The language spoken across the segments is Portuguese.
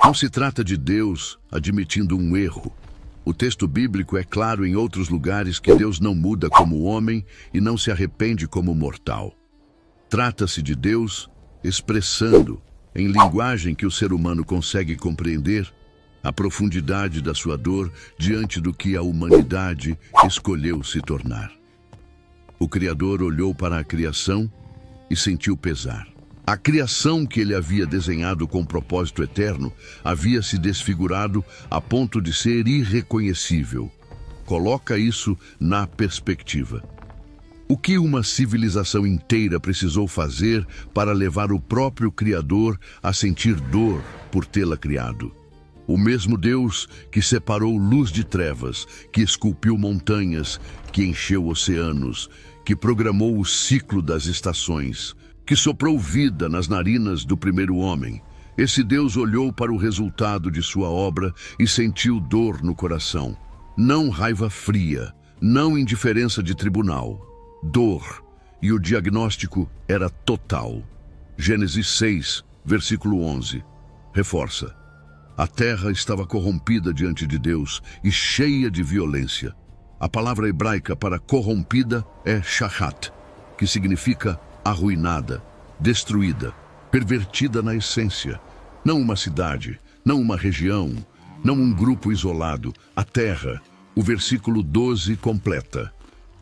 Não se trata de Deus admitindo um erro. O texto bíblico é claro em outros lugares que Deus não muda como homem e não se arrepende como mortal. Trata-se de Deus expressando, em linguagem que o ser humano consegue compreender, a profundidade da sua dor diante do que a humanidade escolheu se tornar. O Criador olhou para a criação e sentiu pesar. A criação que ele havia desenhado com propósito eterno havia se desfigurado a ponto de ser irreconhecível. Coloca isso na perspectiva. O que uma civilização inteira precisou fazer para levar o próprio Criador a sentir dor por tê-la criado? O mesmo Deus que separou luz de trevas, que esculpiu montanhas, que encheu oceanos, que programou o ciclo das estações, que soprou vida nas narinas do primeiro homem. Esse Deus olhou para o resultado de sua obra e sentiu dor no coração. Não raiva fria, não indiferença de tribunal. Dor. E o diagnóstico era total. Gênesis 6, versículo 11. Reforça. A terra estava corrompida diante de Deus e cheia de violência. A palavra hebraica para corrompida é shahat, que significa arruinada, destruída, pervertida na essência. Não uma cidade, não uma região, não um grupo isolado, a terra. O versículo 12 completa.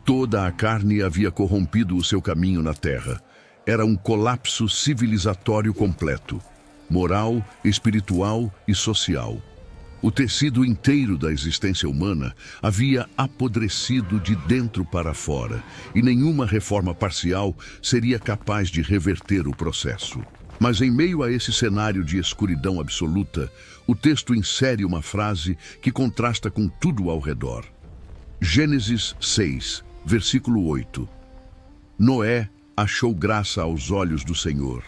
Toda a carne havia corrompido o seu caminho na terra. Era um colapso civilizatório completo, moral, espiritual e social. O tecido inteiro da existência humana havia apodrecido de dentro para fora, e nenhuma reforma parcial seria capaz de reverter o processo. Mas em meio a esse cenário de escuridão absoluta, o texto insere uma frase que contrasta com tudo ao redor. Gênesis 6, versículo 8. Noé achou graça aos olhos do Senhor.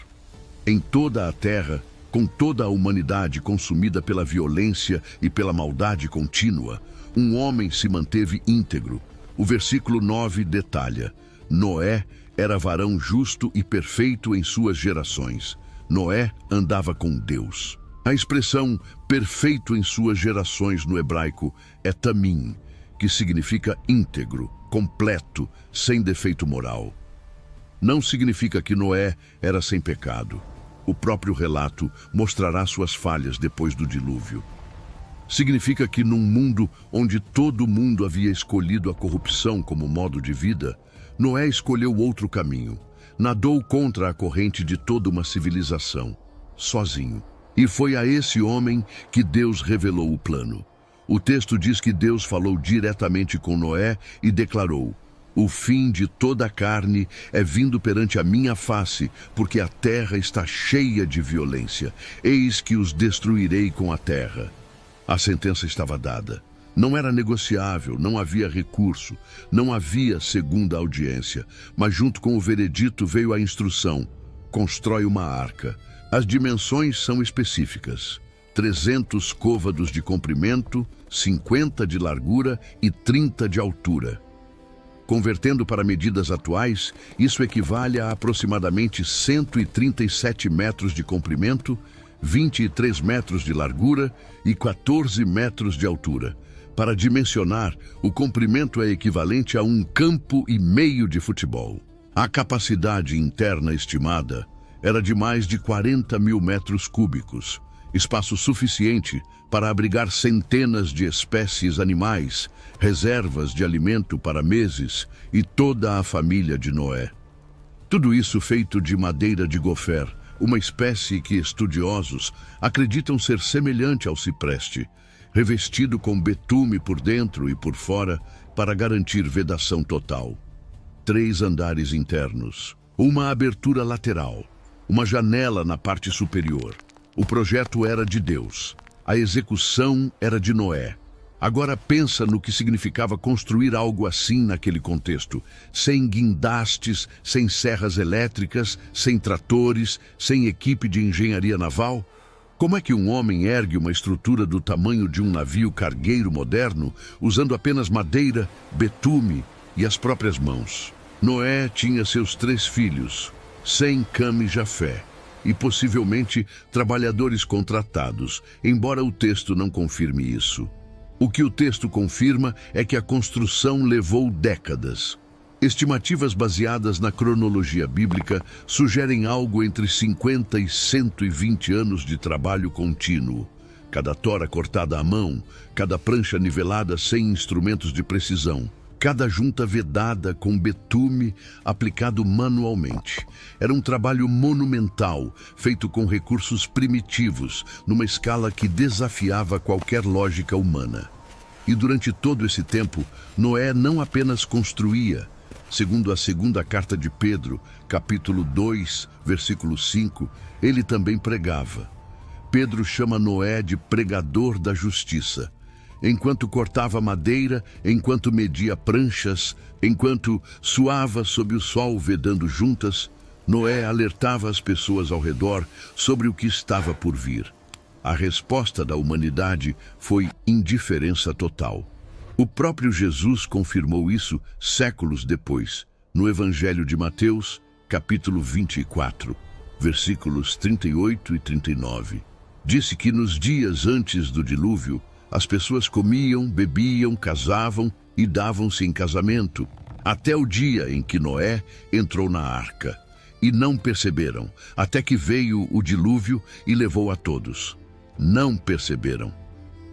Em toda a terra, com toda a humanidade consumida pela violência e pela maldade contínua, um homem se manteve íntegro. O versículo 9 detalha: Noé era varão justo e perfeito em suas gerações. Noé andava com Deus. A expressão perfeito em suas gerações no hebraico é tamim, que significa íntegro, completo, sem defeito moral. Não significa que Noé era sem pecado. O próprio relato mostrará suas falhas depois do dilúvio. Significa que num mundo onde todo mundo havia escolhido a corrupção como modo de vida, Noé escolheu outro caminho. Nadou contra a corrente de toda uma civilização, sozinho. E foi a esse homem que Deus revelou o plano. O texto diz que Deus falou diretamente com Noé e declarou: o fim de toda a carne é vindo perante a minha face, porque a terra está cheia de violência. Eis que os destruirei com a terra. A sentença estava dada. Não era negociável, não havia recurso, não havia segunda audiência. Mas junto com o veredito veio a instrução: constrói uma arca. As dimensões são específicas: 300 côvados de comprimento, 50 de largura e 30 de altura. Convertendo para medidas atuais, isso equivale a aproximadamente 137 metros de comprimento, 23 metros de largura e 14 metros de altura. Para dimensionar, o comprimento é equivalente a 1,5 campo de futebol. A capacidade interna estimada era de mais de 40 mil metros cúbicos, espaço suficiente para abrigar centenas de espécies animais, reservas de alimento para meses e toda a família de Noé. Tudo isso feito de madeira de gofer, uma espécie que estudiosos acreditam ser semelhante ao cipreste, revestido com betume por dentro e por fora para garantir vedação total. 3 andares internos, uma abertura lateral, uma janela na parte superior. O projeto era de Deus, a execução era de Noé. Agora pensa no que significava construir algo assim naquele contexto, sem guindastes, sem serras elétricas, sem tratores, sem equipe de engenharia naval. Como é que um homem ergue uma estrutura do tamanho de um navio cargueiro moderno, usando apenas madeira, betume e as próprias mãos? Noé tinha seus 3 filhos, Sem, Cam e Jafé. e possivelmente trabalhadores contratados, embora o texto não confirme isso. O que o texto confirma é que a construção levou décadas. Estimativas baseadas na cronologia bíblica sugerem algo entre 50 e 120 anos de trabalho contínuo. Cada tora cortada à mão, cada prancha nivelada sem instrumentos de precisão, cada junta vedada com betume aplicado manualmente. Era um trabalho monumental, feito com recursos primitivos, numa escala que desafiava qualquer lógica humana. E durante todo esse tempo, Noé não apenas construía. Segundo a segunda carta de Pedro, capítulo 2, versículo 5, ele também pregava. Pedro chama Noé de pregador da justiça. Enquanto cortava madeira, enquanto media pranchas, enquanto suava sob o sol vedando juntas, Noé alertava as pessoas ao redor sobre o que estava por vir. A resposta da humanidade foi indiferença total. O próprio Jesus confirmou isso séculos depois, no Evangelho de Mateus, capítulo 24, versículos 38 e 39. Disse que nos dias antes do dilúvio, as pessoas comiam, bebiam, casavam e davam-se em casamento, até o dia em que Noé entrou na arca. E não perceberam, até que veio o dilúvio e levou a todos. Não perceberam.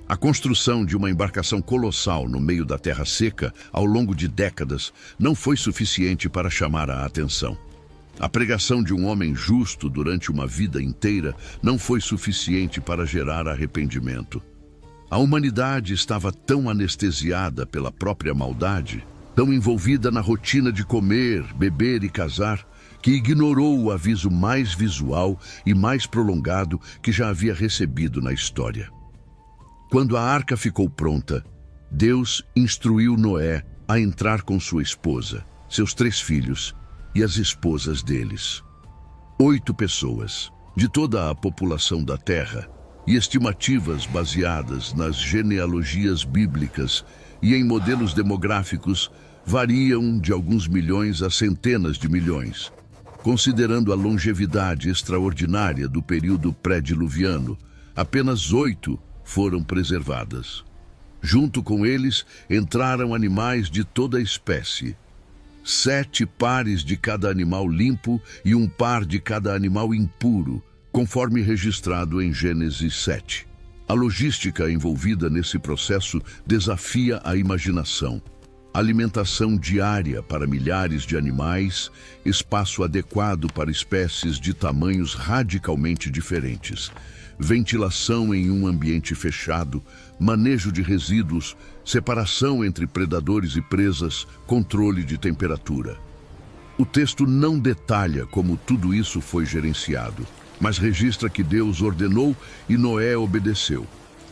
A construção de uma embarcação colossal no meio da terra seca, ao longo de décadas, não foi suficiente para chamar a atenção. A pregação de um homem justo durante uma vida inteira não foi suficiente para gerar arrependimento. A humanidade estava tão anestesiada pela própria maldade, tão envolvida na rotina de comer, beber e casar, que ignorou o aviso mais visual e mais prolongado que já havia recebido na história. Quando a arca ficou pronta, Deus instruiu Noé a entrar com sua esposa, seus 3 filhos e as esposas deles. 8 pessoas, de toda a população da terra, e estimativas baseadas nas genealogias bíblicas e em modelos demográficos variam de alguns milhões a centenas de milhões. Considerando a longevidade extraordinária do período pré-diluviano, apenas 8 foram preservadas. Junto com eles entraram animais de toda a espécie. 7 pares de cada animal limpo e 1 par de cada animal impuro, conforme registrado em Gênesis 7. A logística envolvida nesse processo desafia a imaginação. Alimentação diária para milhares de animais, espaço adequado para espécies de tamanhos radicalmente diferentes, ventilação em um ambiente fechado, manejo de resíduos, separação entre predadores e presas, controle de temperatura. O texto não detalha como tudo isso foi gerenciado, mas registra que Deus ordenou e Noé obedeceu.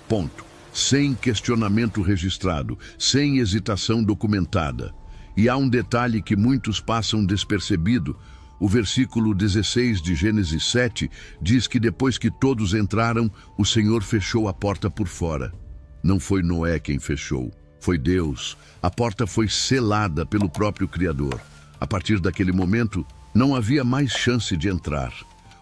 Ponto. Sem questionamento registrado, sem hesitação documentada. E há um detalhe que muitos passam despercebido. O versículo 16 de Gênesis 7 diz que depois que todos entraram, o Senhor fechou a porta por fora. Não foi Noé quem fechou, foi Deus. A porta foi selada pelo próprio Criador. A partir daquele momento, não havia mais chance de entrar.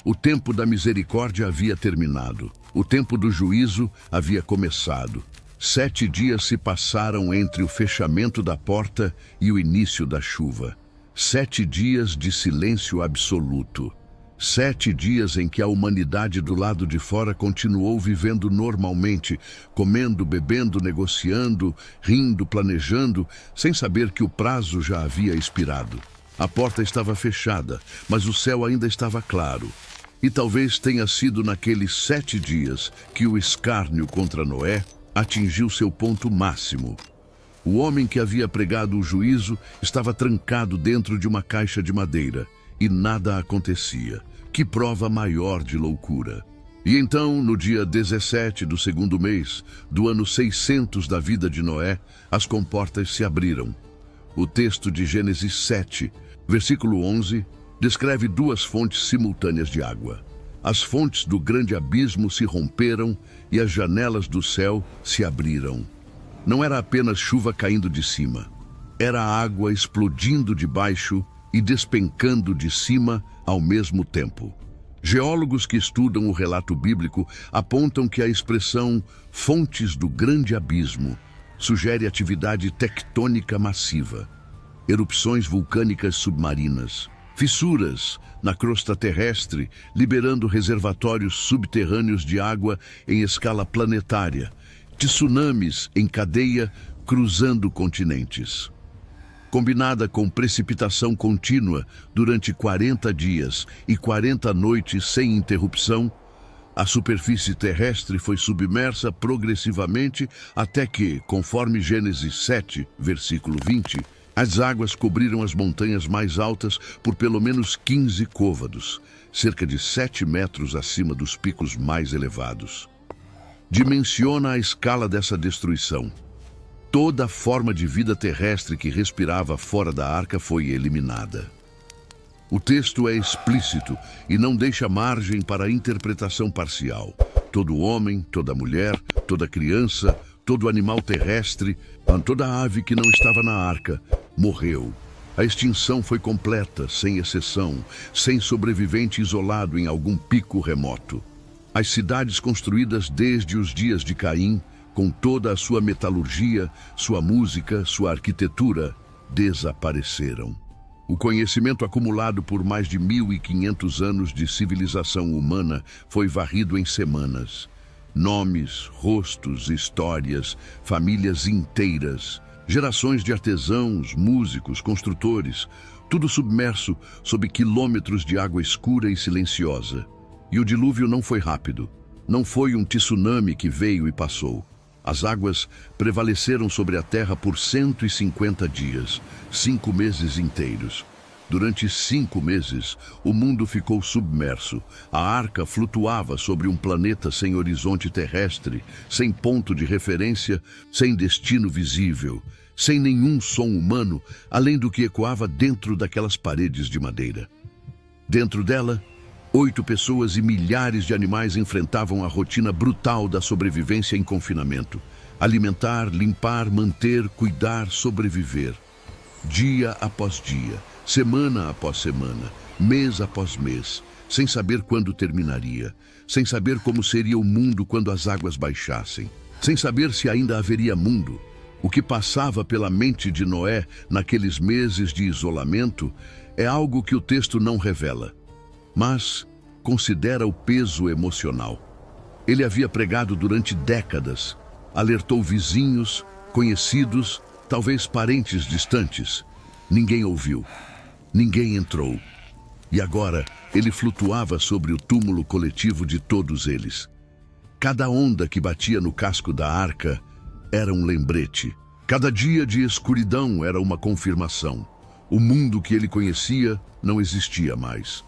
O tempo da misericórdia havia terminado. O tempo do juízo havia começado. 7 dias se passaram entre o fechamento da porta e o início da chuva. 7 dias de silêncio absoluto. 7 dias em que a humanidade do lado de fora continuou vivendo normalmente, comendo, bebendo, negociando, rindo, planejando, sem saber que o prazo já havia expirado. A porta estava fechada, mas o céu ainda estava claro. E talvez tenha sido naqueles 7 dias que o escárnio contra Noé atingiu seu ponto máximo. O homem que havia pregado o juízo estava trancado dentro de uma caixa de madeira e nada acontecia. Que prova maior de loucura! E então, no dia 17 do 2º mês, do ano 600 da vida de Noé, as comportas se abriram. O texto de Gênesis 7, versículo 11, descreve 2 fontes simultâneas de água. As fontes do grande abismo se romperam e as janelas do céu se abriram. Não era apenas chuva caindo de cima. Era água explodindo de baixo e despencando de cima ao mesmo tempo. Geólogos que estudam o relato bíblico apontam que a expressão fontes do grande abismo sugere atividade tectônica massiva, erupções vulcânicas submarinas, fissuras na crosta terrestre, liberando reservatórios subterrâneos de água em escala planetária, tsunamis em cadeia cruzando continentes. Combinada com precipitação contínua durante 40 dias e 40 noites sem interrupção, a superfície terrestre foi submersa progressivamente até que, conforme Gênesis 7, versículo 20, as águas cobriram as montanhas mais altas por pelo menos 15 côvados, cerca de 7 metros acima dos picos mais elevados. Dimensiona a escala dessa destruição. Toda forma de vida terrestre que respirava fora da arca foi eliminada. O texto é explícito e não deixa margem para interpretação parcial. Todo homem, toda mulher, toda criança, todo animal terrestre, toda ave que não estava na arca, morreu. A extinção foi completa, sem exceção, sem sobrevivente isolado em algum pico remoto. As cidades construídas desde os dias de Caim, com toda a sua metalurgia, sua música, sua arquitetura, desapareceram. O conhecimento acumulado por mais de 1.500 anos de civilização humana foi varrido em semanas. Nomes, rostos, histórias, famílias inteiras, gerações de artesãos, músicos, construtores, tudo submerso sob quilômetros de água escura e silenciosa. E o dilúvio não foi rápido. Não foi um tsunami que veio e passou. As águas prevaleceram sobre a terra por 150 dias, 5 meses inteiros. Durante 5 meses, o mundo ficou submerso. A arca flutuava sobre um planeta sem horizonte terrestre, sem ponto de referência, sem destino visível, sem nenhum som humano, além do que ecoava dentro daquelas paredes de madeira. Dentro dela, 8 pessoas e milhares de animais enfrentavam a rotina brutal da sobrevivência em confinamento. Alimentar, limpar, manter, cuidar, sobreviver. Dia após dia, semana após semana, mês após mês, sem saber quando terminaria, sem saber como seria o mundo quando as águas baixassem, sem saber se ainda haveria mundo. O que passava pela mente de Noé naqueles meses de isolamento é algo que o texto não revela. Mas considera o peso emocional. Ele havia pregado durante décadas, alertou vizinhos, conhecidos, talvez parentes distantes. Ninguém ouviu, ninguém entrou. E agora ele flutuava sobre o túmulo coletivo de todos eles. Cada onda que batia no casco da arca era um lembrete. Cada dia de escuridão era uma confirmação. O mundo que ele conhecia não existia mais.